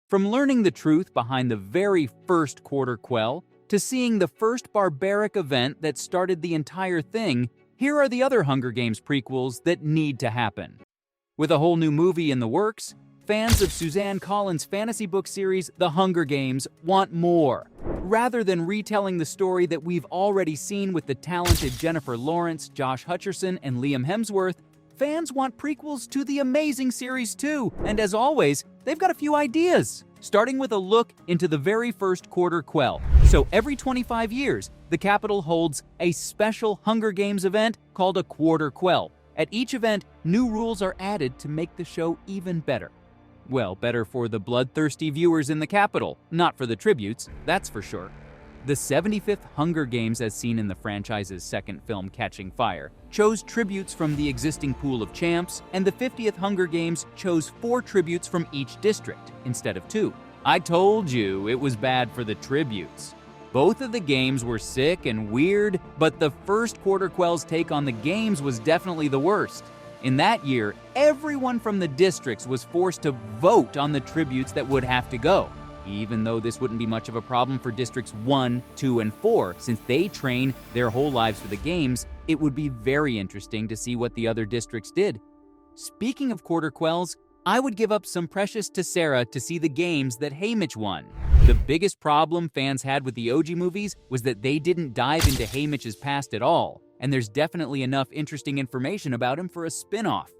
From learning the truth behind the very first quarter quell to seeing the first barbaric event that started the entire thing, here are the other Hunger Games prequels that need to happen. With a whole new movie in the works, fans of Suzanne Collins' fantasy book series The Hunger Games want more. Rather than retelling the story that we've already seen with the talented Jennifer Lawrence, Josh Hutcherson, and Liam Hemsworth, fans want prequels to the amazing series too, and as always, they've got a few ideas. Starting with a look into the very first quarter quell. So every 25 years, the Capitol holds a special Hunger Games event called a quarter quell. At each event, new rules are added to make the show even better. Well, better for the bloodthirsty viewers in the Capitol, not for the tributes, that's for sure. The 75th Hunger Games, as seen in the franchise's second film, Catching Fire, chose tributes from the existing pool of champs, and the 50th Hunger Games chose 4 tributes from each district, instead of 2. I told you it was bad for the tributes. Both of the games were sick and weird, but the first quarter quell's take on the games was definitely the worst. In that year, everyone from the districts was forced to vote on the tributes that would have to go. Even though this wouldn't be much of a problem for districts 1, 2, and 4, since they train their whole lives for the games, it would be very interesting to see what the other districts did. Speaking of quarter quells, I would give up some precious Tessera to see the games that Haymitch won. The biggest problem fans had with the OG movies was that they didn't dive into Haymitch's past at all, and there's definitely enough interesting information about him for a spin-off.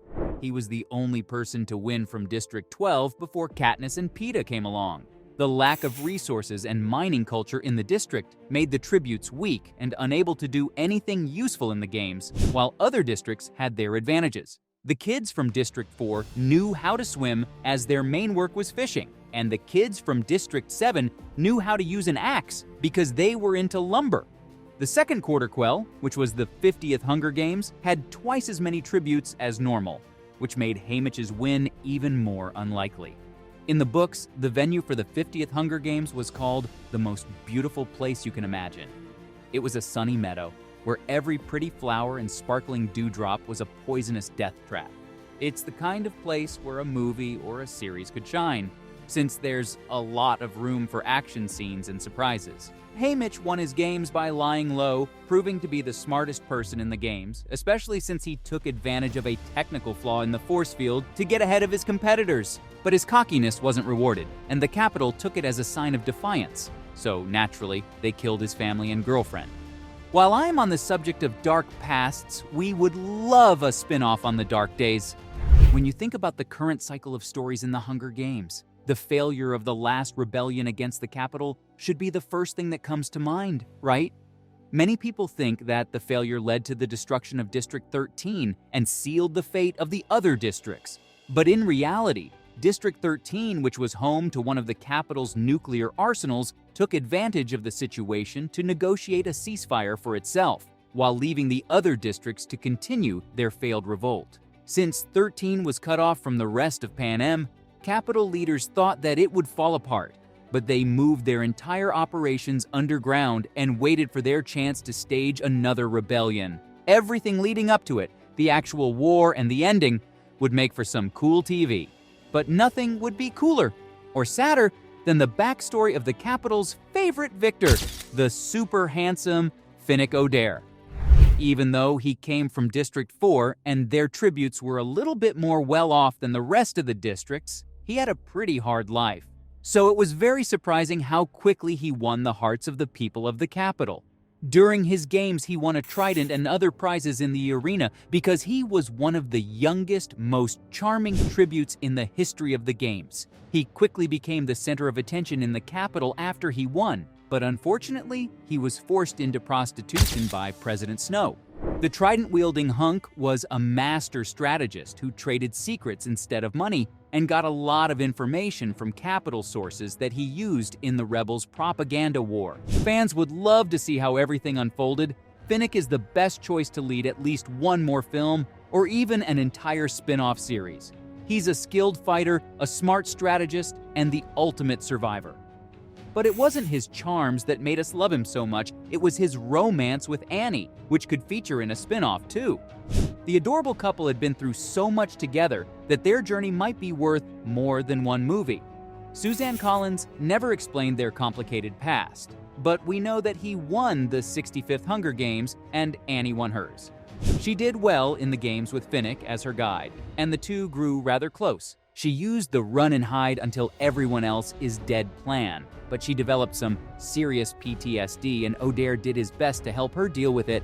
He was the only person to win from District 12 before Katniss and Peeta came along. The lack of resources and mining culture in the district made the tributes weak and unable to do anything useful in the games, while other districts had their advantages. The kids from District 4 knew how to swim as their main work was fishing, and the kids from District 7 knew how to use an axe because they were into lumber. The second quarter quell, which was the 50th Hunger Games, had twice as many tributes as normal, which made Haymitch's win even more unlikely. In the books, the venue for the 50th Hunger Games was called the most beautiful place you can imagine. It was a sunny meadow, where every pretty flower and sparkling dewdrop was a poisonous death trap. It's the kind of place where a movie or a series could shine, since there's a lot of room for action scenes and surprises. Haymitch won his games by lying low, proving to be the smartest person in the games, especially since he took advantage of a technical flaw in the force field to get ahead of his competitors. But his cockiness wasn't rewarded, and the Capitol took it as a sign of defiance, so naturally, they killed his family and girlfriend. While I'm on the subject of dark pasts, we would love a spin-off on the dark days. When you think about the current cycle of stories in the Hunger Games, the failure of the last rebellion against the Capitol should be the first thing that comes to mind, right? Many people think that the failure led to the destruction of District 13 and sealed the fate of the other districts. But in reality, District 13, which was home to one of the Capitol's nuclear arsenals, took advantage of the situation to negotiate a ceasefire for itself, while leaving the other districts to continue their failed revolt. Since 13 was cut off from the rest of Panem, Capitol leaders thought that it would fall apart, but they moved their entire operations underground and waited for their chance to stage another rebellion. Everything leading up to it, the actual war and the ending, would make for some cool TV. But nothing would be cooler or sadder than the backstory of the Capitol's favorite victor, the super handsome Finnick Odair. Even though he came from District 4 and their tributes were a little bit more well-off than the rest of the districts, he had a pretty hard life. So it was very surprising how quickly he won the hearts of the people of the Capitol. During his games, he won a trident and other prizes in the arena because he was one of the youngest, most charming tributes in the history of the games. He quickly became the center of attention in the Capitol after he won, but unfortunately, he was forced into prostitution by President Snow. The trident-wielding hunk was a master strategist who traded secrets instead of money and got a lot of information from Capitol sources that he used in the rebels' propaganda war. Fans would love to see how everything unfolded. Finnick is the best choice to lead at least one more film or even an entire spin-off series. He's a skilled fighter, a smart strategist, and the ultimate survivor. But it wasn't his charms that made us love him so much, it was his romance with Annie, which could feature in a spin-off too. The adorable couple had been through so much together that their journey might be worth more than one movie. Suzanne Collins never explained their complicated past, but we know that he won the 65th Hunger Games and Annie won hers. She did well in the games with Finnick as her guide, and the two grew rather close. She used the run and hide until everyone else is dead plan, but she developed some serious PTSD and O'Dare did his best to help her deal with it.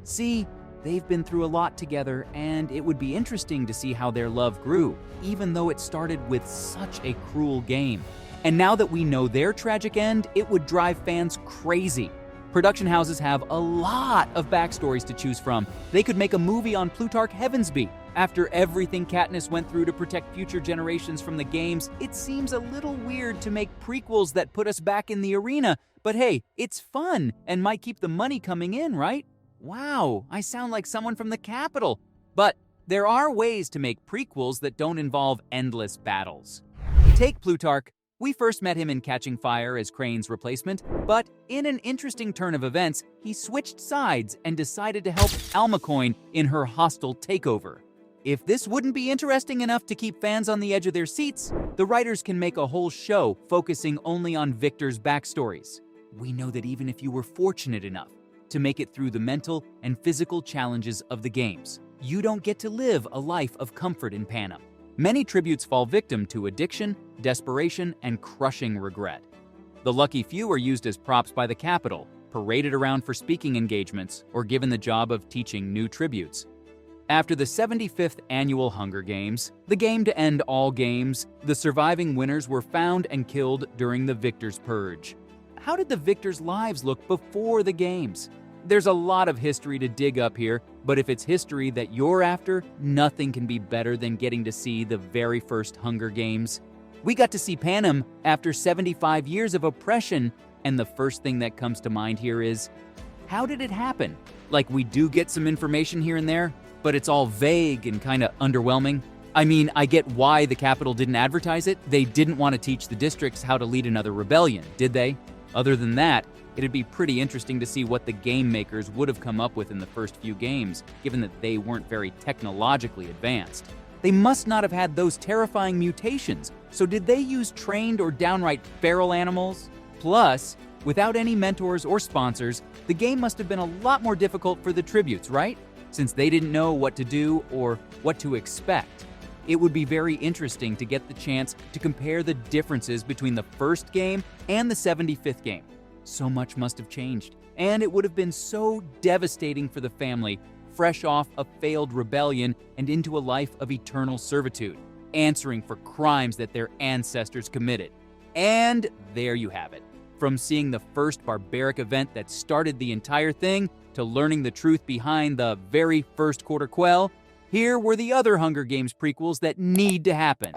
See, they've been through a lot together, and it would be interesting to see how their love grew, even though it started with such a cruel game. And now that we know their tragic end, it would drive fans crazy. Production houses have a lot of backstories to choose from. They could make a movie on Plutarch Heavensbee. After everything Katniss went through to protect future generations from the games, it seems a little weird to make prequels that put us back in the arena. But hey, it's fun and might keep the money coming in, right? Wow, I sound like someone from the Capitol. But there are ways to make prequels that don't involve endless battles. Take Plutarch. We first met him in Catching Fire as Crane's replacement, but in an interesting turn of events, he switched sides and decided to help Almacoin in her hostile takeover. If this wouldn't be interesting enough to keep fans on the edge of their seats, the writers can make a whole show focusing only on Victor's backstories. We know that even if you were fortunate enough to make it through the mental and physical challenges of the games, you don't get to live a life of comfort in Panem. Many tributes fall victim to addiction, desperation, and crushing regret. The lucky few are used as props by the Capitol, paraded around for speaking engagements, or given the job of teaching new tributes. After the 75th annual Hunger Games, the game to end all games, the surviving winners were found and killed during the Victor's Purge. How did the Victors' lives look before the games? There's a lot of history to dig up here, but if it's history that you're after, nothing can be better than getting to see the very first Hunger Games. We got to see Panem after 75 years of oppression, and the first thing that comes to mind here is, how did it happen? Like, we do get some information here and there, but it's all vague and kind of underwhelming. I mean, I get why the Capitol didn't advertise it. They didn't want to teach the districts how to lead another rebellion, did they? Other than that, it'd be pretty interesting to see what the game makers would have come up with in the first few games, given that they weren't very technologically advanced. They must not have had those terrifying mutations, so did they use trained or downright feral animals? Plus, without any mentors or sponsors, the game must have been a lot more difficult for the tributes, right? Since they didn't know what to do or what to expect. It would be very interesting to get the chance to compare the differences between the first game and the 75th game. So much must have changed, and it would have been so devastating for the family, fresh off a failed rebellion and into a life of eternal servitude, answering for crimes that their ancestors committed. And there you have it. From seeing the first barbaric event that started the entire thing, to learning the truth behind the very first quarter quell, here were the other Hunger Games prequels that need to happen.